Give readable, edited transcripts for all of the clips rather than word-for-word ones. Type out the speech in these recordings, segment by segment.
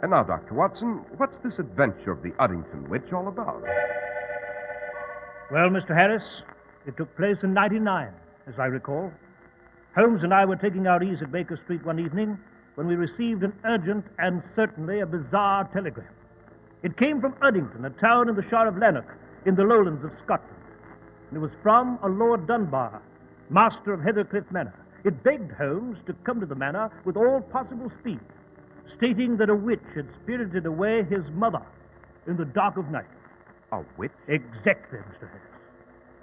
And now, Dr. Watson, what's this adventure of the Uddington witch all about? Well, Mr. Harris, it took place in '99, as I recall. Holmes and I were taking our ease at Baker Street one evening when we received an urgent and certainly a bizarre telegram. It came from Uddington, a town in the Shire of Lanark, in the lowlands of Scotland. And it was from a Lord Dunbar, master of Heathercliff Manor. It begged Holmes to come to the manor with all possible speed, stating that a witch had spirited away his mother in the dark of night. A witch? Exactly, Mr. Harris.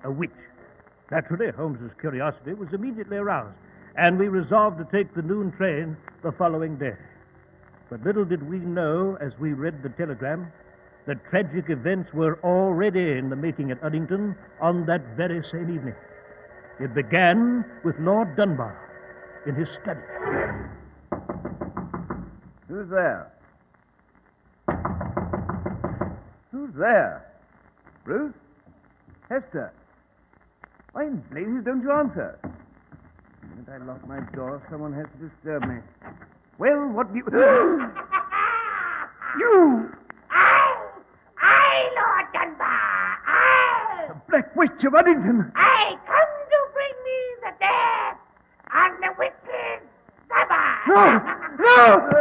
A witch. Naturally, Holmes's curiosity was immediately aroused, and we resolved to take the noon train the following day. But little did we know, as we read the telegram, that tragic events were already in the making at Uddington on that very same evening. It began with Lord Dunbar in his study. Who's there? Who's there? Bruce? Hester? Why in blazes don't you answer? The minute I lock my door, someone has to disturb me. Well, what do you... You! I, Lord Dunbar, I! The Black Witch of Uddington! I come to bring me the death on the witch's supper! No! No!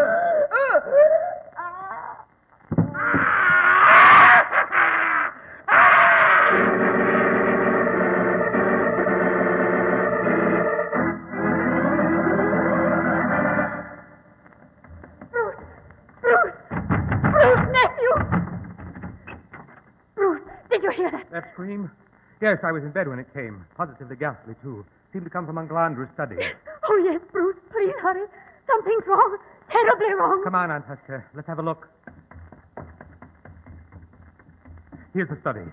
That scream? Yes, I was in bed when it came. Positively ghastly, too. Seemed to come from Uncle Andrew's study. Oh, yes, Bruce. Please hurry. Something's wrong. Terribly wrong. Come on, Aunt Hester. Let's have a look. Here's the study.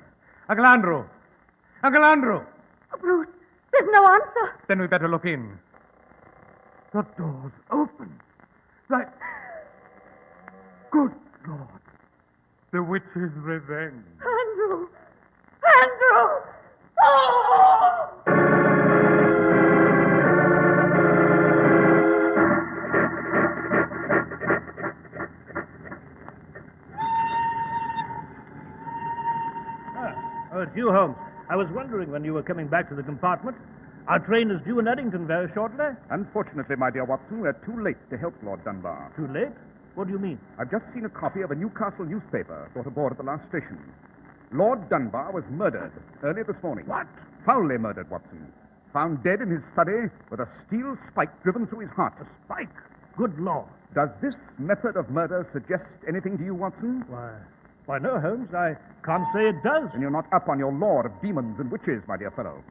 Uncle Andrew! Uncle Andrew! Oh, Bruce, there's no answer. Then we better look in. The door's open. That... Good Lord. The witch's revenge. Andrew! Andrew! Oh! Oh, it's you, Holmes. I was wondering when you were coming back to the compartment. Our train is due in Uddington very shortly. Unfortunately, my dear Watson, we're too late to help Lord Dunbar. Too late? What do you mean? I've just seen a copy of a Newcastle newspaper brought aboard at the last station. Lord Dunbar was murdered early this morning. What? Foully murdered, Watson. Found dead in his study with a steel spike driven through his heart. A spike? Good Lord. Does this method of murder suggest anything to you, Watson? Why, no, Holmes. I can't say it does. Then you're not up on your lore of demons and witches, my dear fellow.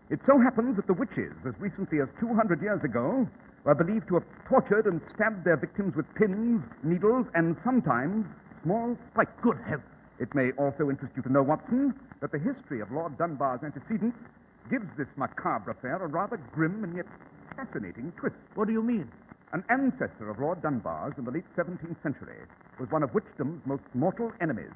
It so happens that the witches, as recently as 200 years ago, were believed to have tortured and stabbed their victims with pins, needles, and sometimes small spikes. Good heavens. It may also interest you to know, Watson, that the history of Lord Dunbar's antecedents gives this macabre affair a rather grim and yet fascinating twist. What do you mean? An ancestor of Lord Dunbar's in the late 17th century was one of witchdom's most mortal enemies.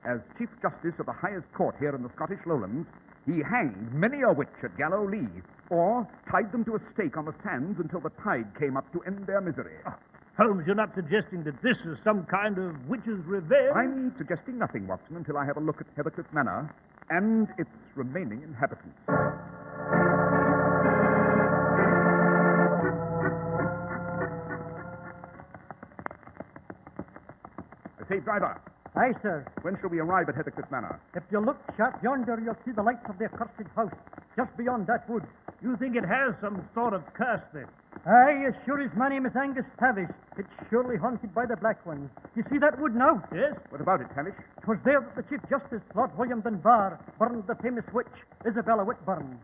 As Chief Justice of the highest court here in the Scottish lowlands, he hanged many a witch at Gallow Lee, or tied them to a stake on the sands until the tide came up to end their misery. Holmes, you're not suggesting that this is some kind of witch's revenge? I'm suggesting nothing, Watson, until I have a look at Heathercliff Manor and its remaining inhabitants. Say, driver. Aye, sir. When shall we arrive at Heathercliff Manor? If you look sharp yonder, you'll see the lights of the accursed house, just beyond that wood. You think it has some sort of curse, then? Aye, as sure as my name is Angus Tavish. It's surely haunted by the Black Ones. You see that wood now? Yes. What about it, Tavish? 'Twas there that the Chief Justice, Lord William Dunbar, burned the famous witch, Isabella Whitburn.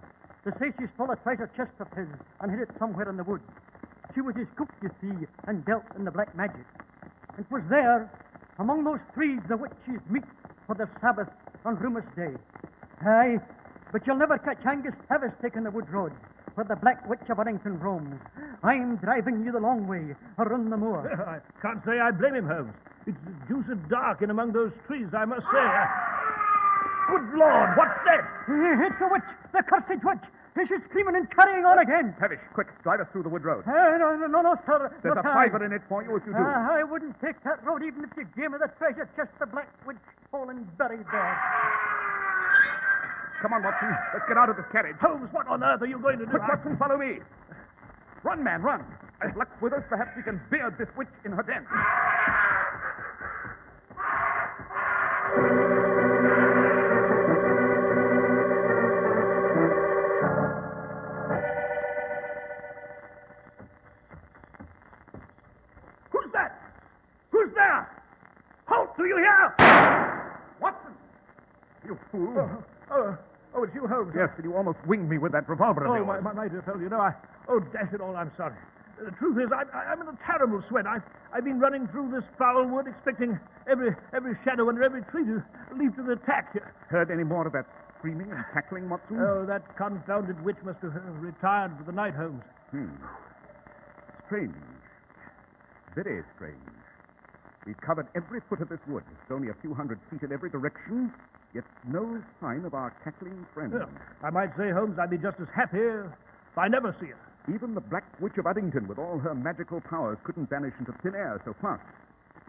They say she stole a treasure chest of his and hid it somewhere in the woods. She was his cook, you see, and dealt in the black magic. And 'twas there, among those trees, the witches meet for their Sabbath on Rumours Day. Aye, but you'll never catch Angus Tavish taking the wood road, where the Black Witch of Uddington roams. I'm driving you the long way, around the moor. I can't say I blame him, Holmes. It's deuced dark in among those trees, I must say. Good Lord, what's that? It's a witch, the cursed witch. She's screaming and carrying on again. Tavish, quick, drive us through the wood road. No, sir. There's Look, a fiver in it for you if you do. I wouldn't take that road even if you gave me the treasure chest, the Black Witch fallen buried there. Come on, Watson. Let's get out of this carriage. Holmes, what on earth are you going to do? Quick, Watson, follow me. Run, man, run. If luck's with us, perhaps we can beard this witch in her den. Who's that? Who's there? Halt, do you hear? Watson! You fool. Oh, it's you, Holmes. Yes, but you almost winged me with that revolver of Oh, yours. my dear fellow, you know, dash it all, I'm sorry. The truth is, I'm in a terrible sweat. I've been running through this foul wood, expecting every shadow under every tree to leap to the attack. Heard any more of that screaming and cackling, Watson? Oh, that confounded witch must have retired for the night, Holmes. Strange. Very strange. We've covered every foot of this wood. It's only a few hundred feet in every direction, yet no sign of our cackling friend. Well, I might say, Holmes, I'd be just as happy if I never see her. Even the Black Witch of Uddington, with all her magical powers, couldn't vanish into thin air so fast.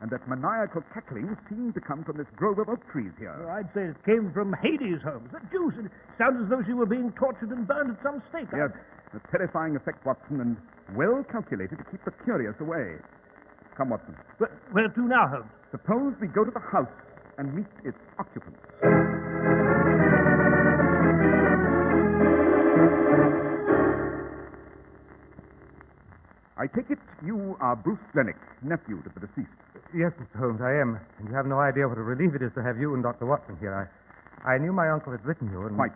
And that maniacal cackling seemed to come from this grove of oak trees here. Oh, I'd say it came from Hades, Holmes. The deuce. It sounds as though she were being tortured and burned at some stake. Yes, a terrifying effect, Watson, and well calculated to keep the curious away. Come, Watson. Where to now, Holmes? Suppose we go to the house and meet its occupants. I take it you are Bruce Glennick, nephew to the deceased. Yes, Mr. Holmes, I am. And you have no idea what a relief it is to have you and Dr. Watson here. I knew my uncle had written you, and... Quite.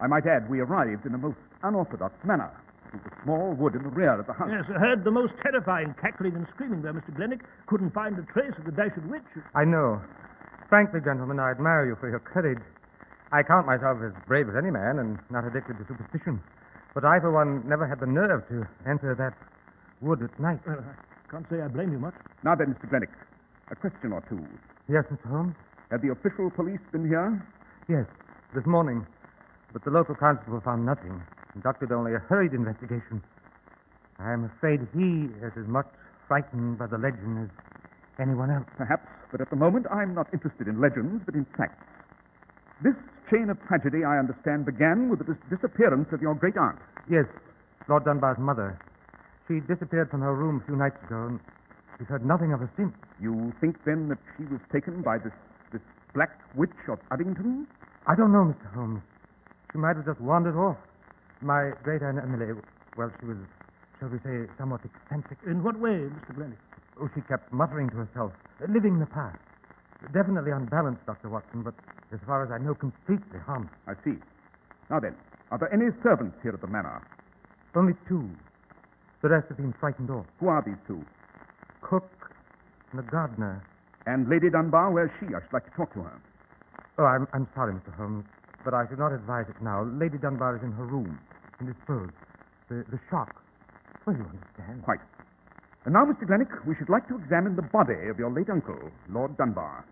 I might add, we arrived in a most unorthodox manner through the small wood in the rear of the house. Yes, I heard the most terrifying cackling and screaming there, Mr. Glennick. Couldn't find a trace of the dashed witch. I know. Frankly, gentlemen, I admire you for your courage. I count myself as brave as any man and not addicted to superstition. But I, for one, never had the nerve to enter that wood at night. Well, I can't say I blame you much. Now then, Mr. Glennick, a question or two. Yes, Mr. Holmes? Have the official police been here? Yes, this morning. But the local constable found nothing. Conducted only a hurried investigation. I am afraid he is as much frightened by the legend as anyone else. Perhaps, but at the moment I'm not interested in legends, but in facts. This chain of tragedy, I understand, began with the disappearance of your great aunt. Yes, Lord Dunbar's mother. She disappeared from her room a few nights ago, and we've heard nothing of her since. You think, then, that she was taken by this Black Witch of Uddington? I don't know, Mr. Holmes. She might have just wandered off. My great Aunt Emily, well, she was, shall we say, somewhat eccentric. In what way, Mr. Glennick? Oh, she kept muttering to herself, living the past. Definitely unbalanced, Dr. Watson, but as far as I know, completely harmless. I see. Now then, are there any servants here at the manor? Only two. The rest have been frightened off. Who are these two? Cook and a gardener. And Lady Dunbar, where's she? I should like to talk to her. Oh, I'm sorry, Mr. Holmes, but I should not advise it now. Lady Dunbar is in her room, indisposed. The shock. Well, you understand. Quite. And now, Mr. Glennick, we should like to examine the body of your late uncle, Lord Dunbar.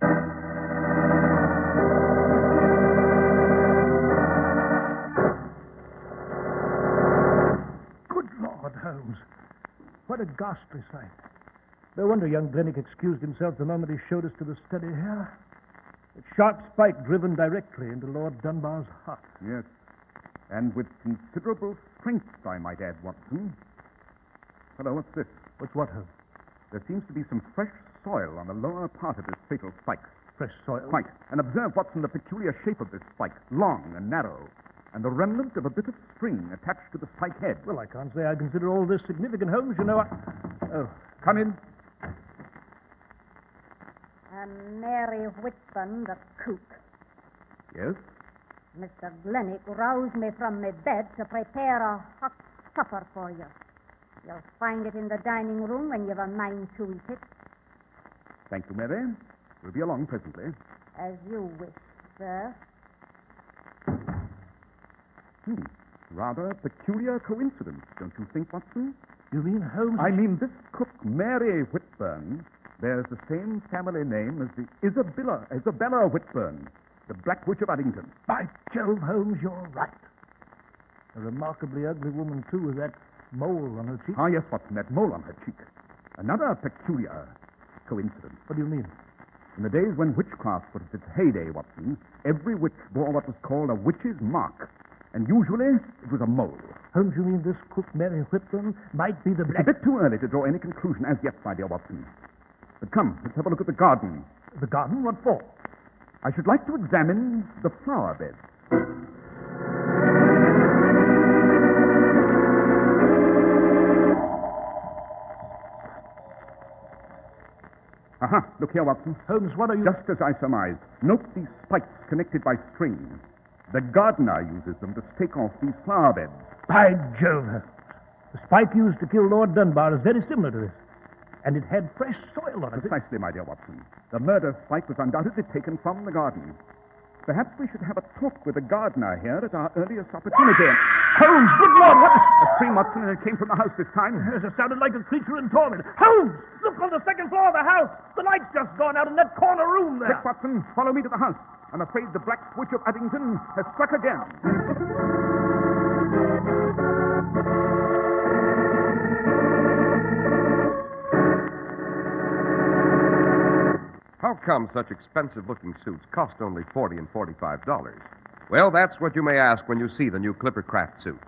Good Lord, Holmes. What a ghastly sight. No wonder young Glennick excused himself the moment he showed us to the study here. A sharp spike driven directly into Lord Dunbar's heart. Yes. And with considerable strength, I might add, Watson. Hello, what's this? What's what, Holmes? There seems to be some fresh soil on the lower part of this fatal spike. Fresh soil? Quite. And observe, Watson, the peculiar shape of this spike. Long and narrow. And the remnant of a bit of string attached to the spike head. Well, I can't say I consider all this significant, Holmes. You know, Oh. Come in. Mary Whitburn, the cook. Yes? Mr. Glennick roused me from my bed to prepare a hot supper for you. You'll find it in the dining room when you've a mind to eat it. Thank you, Mary. We'll be along presently. As you wish, sir. Rather peculiar coincidence, don't you think, Watson? You mean Holmes? I mean, this cook, Mary Whitburn, bears the same family name as the Isabella Whitburn, the Black Witch of Uddington. By Jove, Holmes, you're right. A remarkably ugly woman, too, with that mole on her cheek. Ah, yes, Watson, that mole on her cheek. Another peculiar coincidence. What do you mean? In the days when witchcraft was at its heyday, Watson, every witch bore what was called a witch's mark. And usually, it was a mole. Holmes, you mean this cook Mary Whitburn might be the It's black... a bit too early to draw any conclusion as yet, my dear Watson. But come, let's have a look at the garden. The garden? What for? I should like to examine the flower beds. Aha, look here, Watson. Holmes, what are you... Just as I surmised. Note these spikes connected by strings. The gardener uses them to stake off these flower beds. By Jove, Holmes. The spike used to kill Lord Dunbar is very similar to this. And it had fresh soil on it. Precisely, my dear Watson. The murder spike was undoubtedly taken from the garden. Perhaps we should have a talk with the gardener here at our earliest opportunity. Holmes, good Lord, what... A scream, Watson, and it came from the house this time. It sounded like a creature in torment. Holmes, look on the second floor of the house. The light's just gone out in that corner room there. Quick, Watson, follow me to the house. I'm afraid the Black Witch of Uddington has struck again. How come such expensive-looking suits cost only $40 and $45? Well, that's what you may ask when you see the new Clippercraft suits,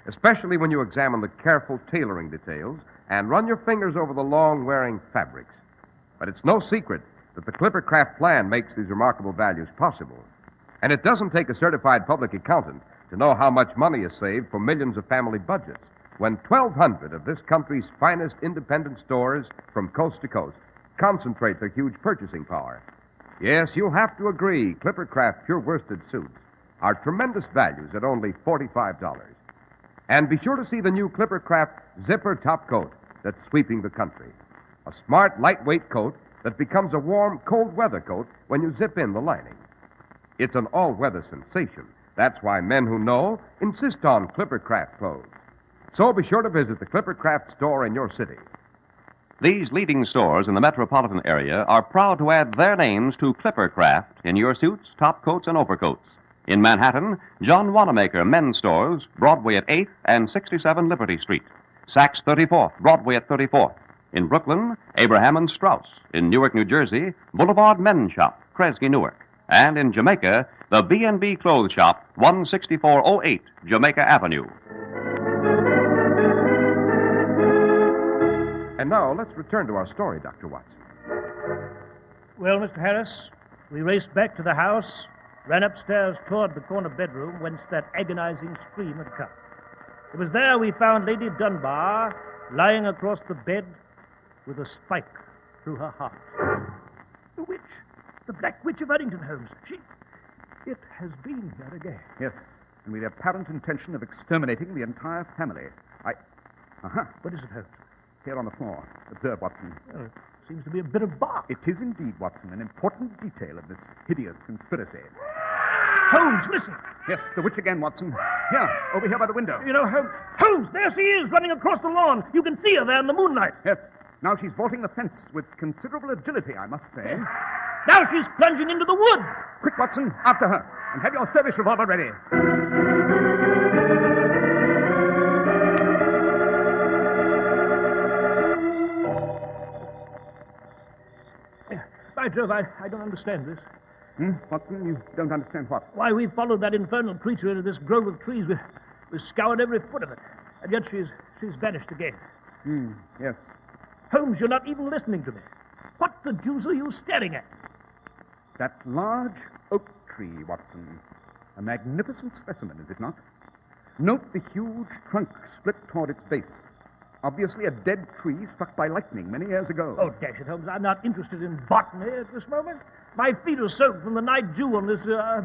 especially when you examine the careful tailoring details and run your fingers over the long-wearing fabrics. But it's no secret that the Clippercraft plan makes these remarkable values possible. And it doesn't take a certified public accountant to know how much money is saved for millions of family budgets when 1,200 of this country's finest independent stores from coast to coast concentrate their huge purchasing power. Yes, you'll have to agree, Clippercraft pure worsted suits are tremendous values at only $45. And be sure to see the new Clippercraft zipper top coat that's sweeping the country. A smart, lightweight coat that becomes a warm, cold weather coat when you zip in the lining. It's an all-weather sensation. That's why men who know insist on Clippercraft clothes. So be sure to visit the Clippercraft store in your city. These leading stores in the metropolitan area are proud to add their names to Clippercraft in your suits, top coats, and overcoats. In Manhattan, John Wanamaker Men's Stores, Broadway at 8th and 67 Liberty Street. Saks 34th, Broadway at 34th. In Brooklyn, Abraham and Strauss. In Newark, New Jersey, Boulevard Men's Shop, Kresge, Newark. And in Jamaica, the B&B Clothes Shop, 16408 Jamaica Avenue. And now, let's return to our story, Dr. Watson. Well, Mr. Harris, we raced back to the house, ran upstairs toward the corner bedroom whence that agonizing scream had come. It was there we found Lady Dunbar lying across the bed with a spike through her heart. The witch, the Black Witch of Uddington, Holmes. It has been here again. Yes, and with the apparent intention of exterminating the entire family. What is it, Holmes? Here on the floor. Observe, Watson. Oh, it seems to be a bit of bark. It is indeed, Watson, an important detail of this hideous conspiracy. Holmes, listen. Yes, the witch again, Watson. Here, over here by the window. You know, Holmes, there she is, running across the lawn. You can see her there in the moonlight. Yes. Now she's vaulting the fence with considerable agility, I must say. Now she's plunging into the wood. Quick, Watson, after her. And have your service revolver ready. By Jove, I don't understand this. Watson, you don't understand what? Why, we followed that infernal creature into this grove of trees. We scoured every foot of it. And yet she's vanished again. Yes. Holmes, you're not even listening to me. What the deuce are you staring at? That large oak tree, Watson. A magnificent specimen, is it not? Note the huge trunk split toward its base. Obviously a dead tree struck by lightning many years ago. Oh, dash it, Holmes. I'm not interested in botany at this moment. My feet are soaked from the night dew on this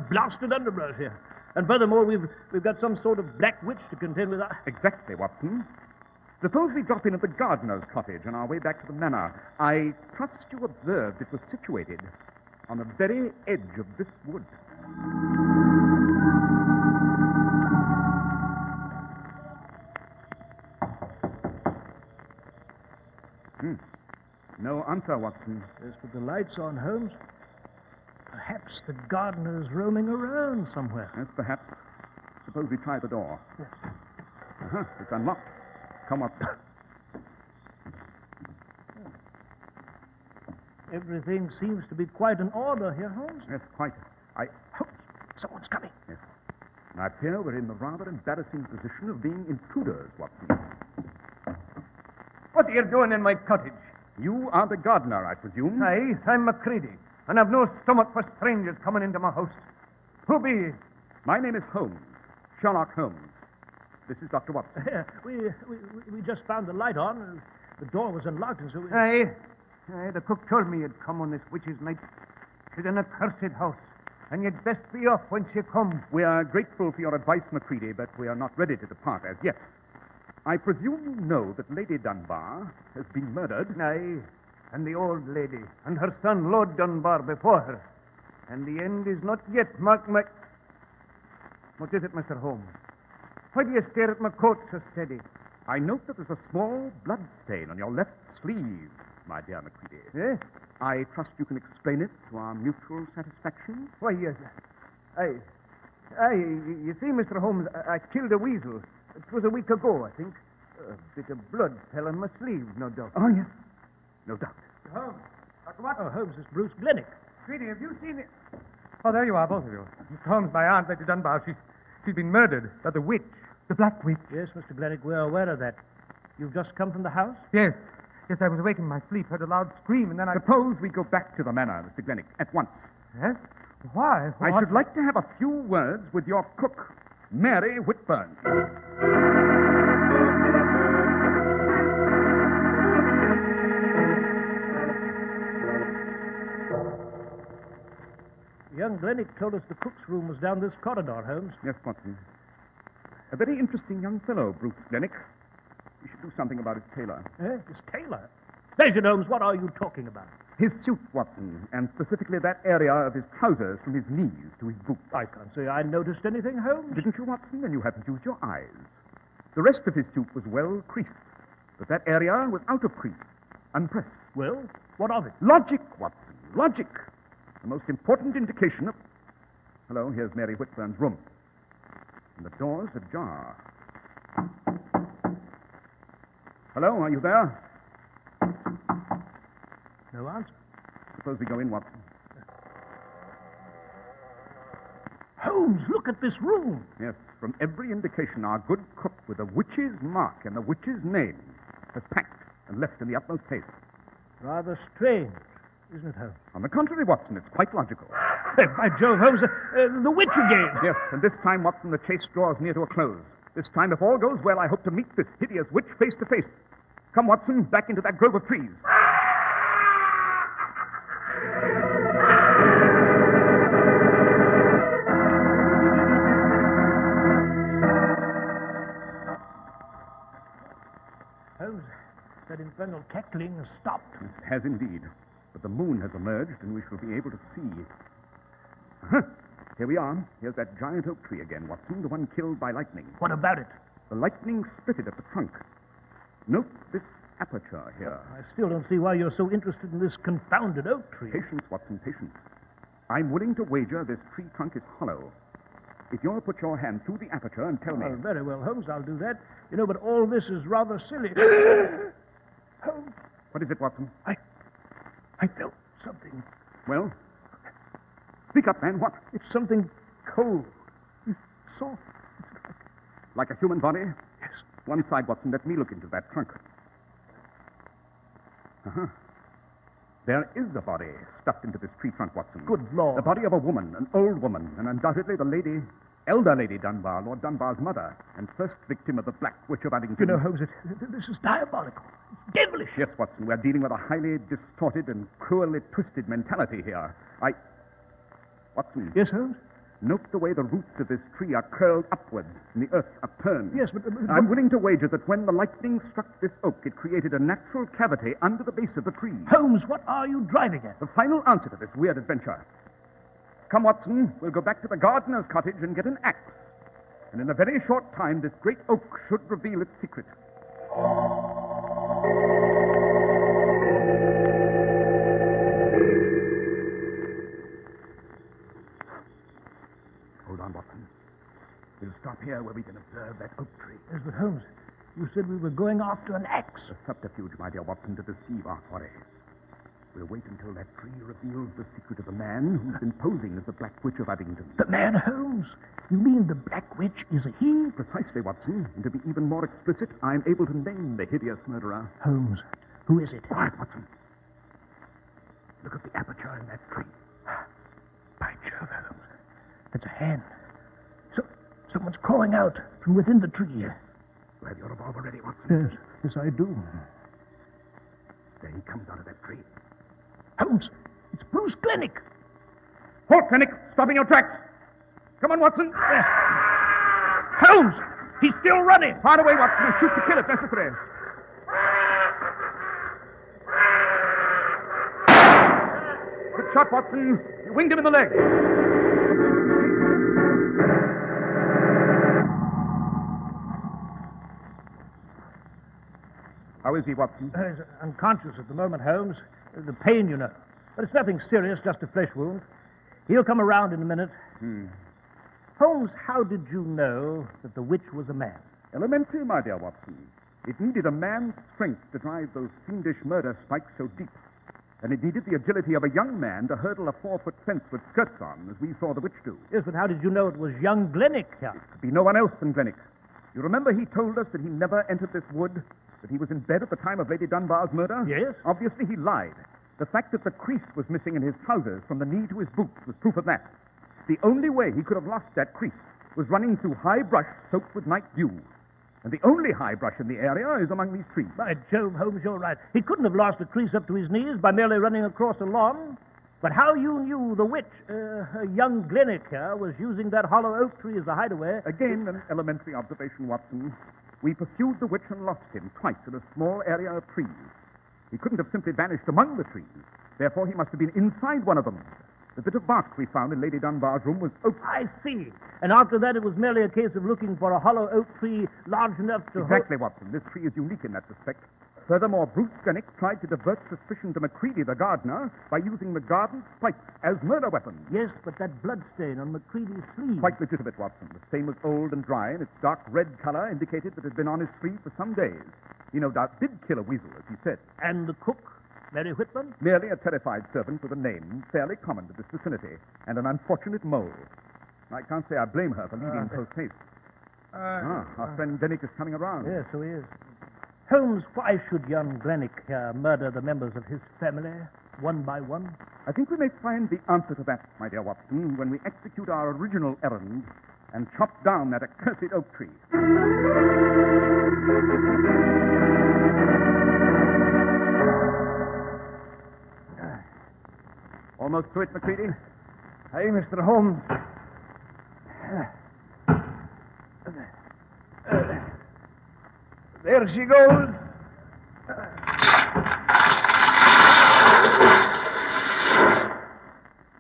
blasted underbrush here. And furthermore, we've got some sort of black witch to contend with. Exactly, Watson. Suppose we drop in at the gardener's cottage on our way back to the manor. I trust you observed it was situated on the very edge of this wood. No answer, Watson. Yes, but the light's on, Holmes. Perhaps the gardener's roaming around somewhere. Yes, perhaps. But Suppose we try the door. Yes. It's unlocked. Come up. Everything seems to be quite in order here, Holmes. Yes, quite. Someone's coming. Yes. And I fear we're in the rather embarrassing position of being intruders, Watson. What are you doing in my cottage? You are the gardener, I presume? Aye, I'm Macready, and I've no stomach for strangers coming into my house. Who be ye? My name is Holmes. Sherlock Holmes. This is Dr. Watson. We just found the light on. The door was unlocked, and so we... Aye, the cook told me you'd come on this witch's night. She's an accursed house, and you'd best be off when she comes. We are grateful for your advice, Macready, but we are not ready to depart as yet. I presume you know that Lady Dunbar has been murdered. Aye, and the old lady, and her son, Lord Dunbar, before her. And the end is not yet, mark my... What is it, Mr. Holmes? Why do you stare at my coat so steady? I note that there's a small blood stain on your left sleeve, my dear Macready. Yes? I trust you can explain it to our mutual satisfaction. Why, yes. You see, Mr. Holmes, I killed a weasel. It was a week ago, I think. A bit of blood fell on my sleeve, no doubt. Oh, yes. No doubt. Holmes. Dr. Oh, Holmes, it's Bruce Glennick. Sweetie, have you seen it? Oh, there you are, both of you. Mr. Holmes, my aunt, Lady Dunbar, she's been murdered by the witch, the Black Witch. Yes, Mr. Glennick, we're aware of that. You've just come from the house? Yes, I was awake in my sleep, heard a loud scream, and then I... Suppose we go back to the manor, Mr. Glennick, at once. Yes? Why? I should like to have a few words with your cook, Mary Whitburn. Young Glennick told us the cook's room was down this corridor, Holmes. Yes, Watson. A very interesting young fellow, Bruce Glennick. We should do something about his tailor. His tailor? Sergeant Holmes, what are you talking about? His suit, Watson, and specifically that area of his trousers from his knees to his boots. I can't say I noticed anything, Holmes. Didn't you, Watson? Then you haven't used your eyes. The rest of his suit was well creased, but that area was out of crease, unpressed. Well, what of it? Logic, Watson, logic. The most important indication of... Hello, here's Mary Whitburn's room. And the door's ajar. Hello, are you there? No answer. Suppose we go in, Watson. Holmes, look at this room. Yes, from every indication, our good cook with the witch's mark and the witch's name has packed and left in the utmost haste. Rather strange, isn't it, Holmes? On the contrary, Watson, it's quite logical. By Jove, Holmes, the witch again. Yes, and this time, Watson, the chase draws near to a close. This time, if all goes well, I hope to meet this hideous witch face to face. Come, Watson, back into that grove of trees. Holmes, that infernal cackling has stopped. It has indeed. But the moon has emerged, and we shall be able to see. Uh-huh. Here we are. Here's that giant oak tree again, Watson, the one killed by lightning. What about it? The lightning split it at the trunk. Note this aperture here. I still don't see why you're so interested in this confounded oak tree. Patience, Watson, patience. I'm willing to wager this tree trunk is hollow. If you'll put your hand through the aperture and tell me... Oh, very well, Holmes, I'll do that. You know, but all this is rather silly. Holmes, What is it, Watson? I felt something. Well? Speak up, man. What? It's something cold. It's soft. Like a human body? Yes. One side, Watson. Let me look into that trunk. Uh-huh. There is a body stuffed into this tree trunk, Watson. Good Lord. The body of a woman, an old woman, and undoubtedly the elder Lady Dunbar, Lord Dunbar's mother, and first victim of the Black Witch of Uddington. You know, Holmes, this is diabolical. It's devilish. Yes, Watson, we're dealing with a highly distorted and cruelly twisted mentality here. Watson. Yes, Holmes? Note the way the roots of this tree are curled upwards and the earth upturned. Yes, but I'm willing to wager that when the lightning struck this oak, it created a natural cavity under the base of the tree. Holmes, what are you driving at? The final answer to this weird adventure. Come, Watson, we'll go back to the gardener's cottage and get an axe. And in a very short time, this great oak should reveal its secret. Hold on, Watson. We'll stop here of that oak tree. Yes, but Holmes, you said we were going after an axe. A subterfuge, my dear Watson, to deceive our quarry. We'll wait until that tree reveals the secret of the man who's been posing as the Black Witch of Uddington. The man, Holmes? You mean the Black Witch is a he? Precisely, Watson. And to be even more explicit, I'm able to name the hideous murderer. Holmes, who is it? Quiet, Watson. Look at the aperture in that tree. By Jove, Holmes. That's a hand. Someone's crawling out from within the tree. You have your revolver ready, Watson? Yes, I do. There he comes out of that tree. Holmes, it's Bruce Glennick. Halt, Glennick! Stop in your tracks! Come on, Watson! Yes. Holmes! He's still running! Far away, Watson, and shoot to kill if necessary. Good shot, Watson. You winged him in the leg. How is he, Watson? He's unconscious at the moment, Holmes. The pain, you know. But it's nothing serious, just a flesh wound. He'll come around in a minute. Holmes, how did you know that the witch was a man? Elementary, my dear Watson. It needed a man's strength to drive those fiendish murder spikes so deep. And it needed the agility of a young man to hurdle a 4-foot fence with skirts on, as we saw the witch do. Yes, but how did you know it was young Glennick here? It could be no one else than Glennick. You remember he told us that he never entered this wood? That he was in bed at the time of Lady Dunbar's murder? Yes. Obviously, he lied. The fact that the crease was missing in his trousers from the knee to his boots was proof of that. The only way he could have lost that crease was running through high brush soaked with night dew. And the only high brush in the area is among these trees. By Jove, Holmes, you're right. He couldn't have lost a crease up to his knees by merely running across a lawn. But how you knew the witch, young Glennick here, was using that hollow oak tree as a hideaway... Again, an elementary observation, Watson. We pursued the witch and lost him twice in a small area of trees. He couldn't have simply vanished among the trees. Therefore, he must have been inside one of them. The bit of bark we found in Lady Dunbar's room was oak. I see. And after that, it was merely a case of looking for a hollow oak tree large enough to... Exactly, Watson. This tree is unique in that respect. Furthermore, Bruce Glennick tried to divert suspicion to Macready, the gardener, by using the garden spikes as murder weapons. Yes, but that bloodstain on Macready's sleeve... Quite legitimate, Watson. The stain was old and dry, and its dark red color indicated that it had been on his sleeve for some days. He no doubt did kill a weasel, as he said. And the cook, Mary Whitman? Merely a terrified servant with a name fairly common to this vicinity, and an unfortunate mole. I can't say I blame her for leaving post haste. Our friend Glennick is coming around. Yes, so he is. Holmes, why should young Glennick murder the members of his family, one by one? I think we may find the answer to that, my dear Watson, when we execute our original errand and chop down that accursed oak tree. Almost to it, Macready. Hey, Mr. Holmes. There she goes.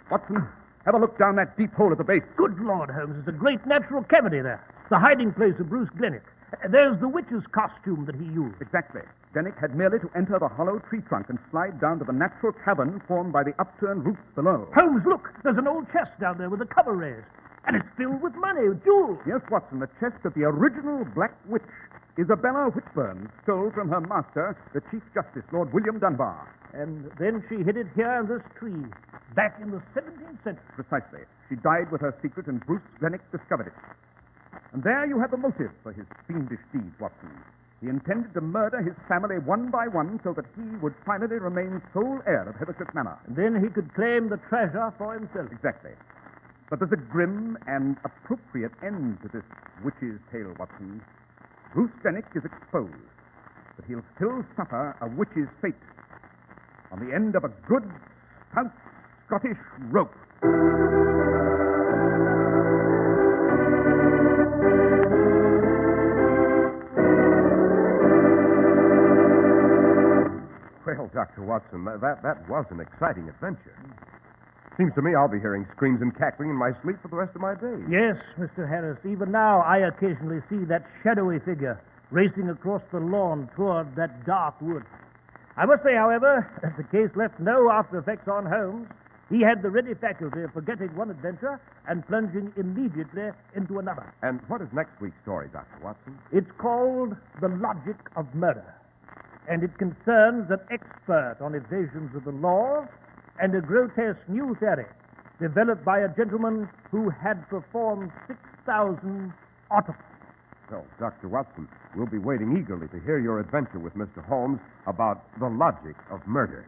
Watson, have a look down that deep hole at the base. Good Lord, Holmes, there's a great natural cavity there. The hiding place of Bruce Glennick. There's the witch's costume that he used. Exactly. Glennick had merely to enter the hollow tree trunk and slide down to the natural cavern formed by the upturned roofs below. Holmes, look, there's an old chest down there with a cover raised. And it's filled with money, jewels. Yes, Watson, the chest of the original Black Witch, Isabella Whitburn, stole from her master, the Chief Justice, Lord William Dunbar. And then she hid it here in this tree, back in the 17th century. Precisely. She died with her secret, and Bruce Glennick discovered it. And there you have the motive for his fiendish deed, Watson. He intended to murder his family one by one so that he would finally remain sole heir of Heathercliff Manor. And then he could claim the treasure for himself. Exactly. But there's a grim and appropriate end to this witch's tale, Watson. Bruce Glennick is exposed, but he'll still suffer a witch's fate on the end of a good, stout Scottish rope. Well, Dr. Watson, that was an exciting adventure. Seems to me I'll be hearing screams and cackling in my sleep for the rest of my days. Yes, Mr. Harris. Even now, I occasionally see that shadowy figure racing across the lawn toward that dark wood. I must say, however, that the case left no after effects on Holmes. He had the ready faculty of forgetting one adventure and plunging immediately into another. And what is next week's story, Dr. Watson? It's called The Logic of Murder, and it concerns an expert on evasions of the law and a grotesque new theory developed by a gentleman who had performed 6,000 autopsies. So, Dr. Watson, we'll be waiting eagerly to hear your adventure with Mr. Holmes about the logic of murder.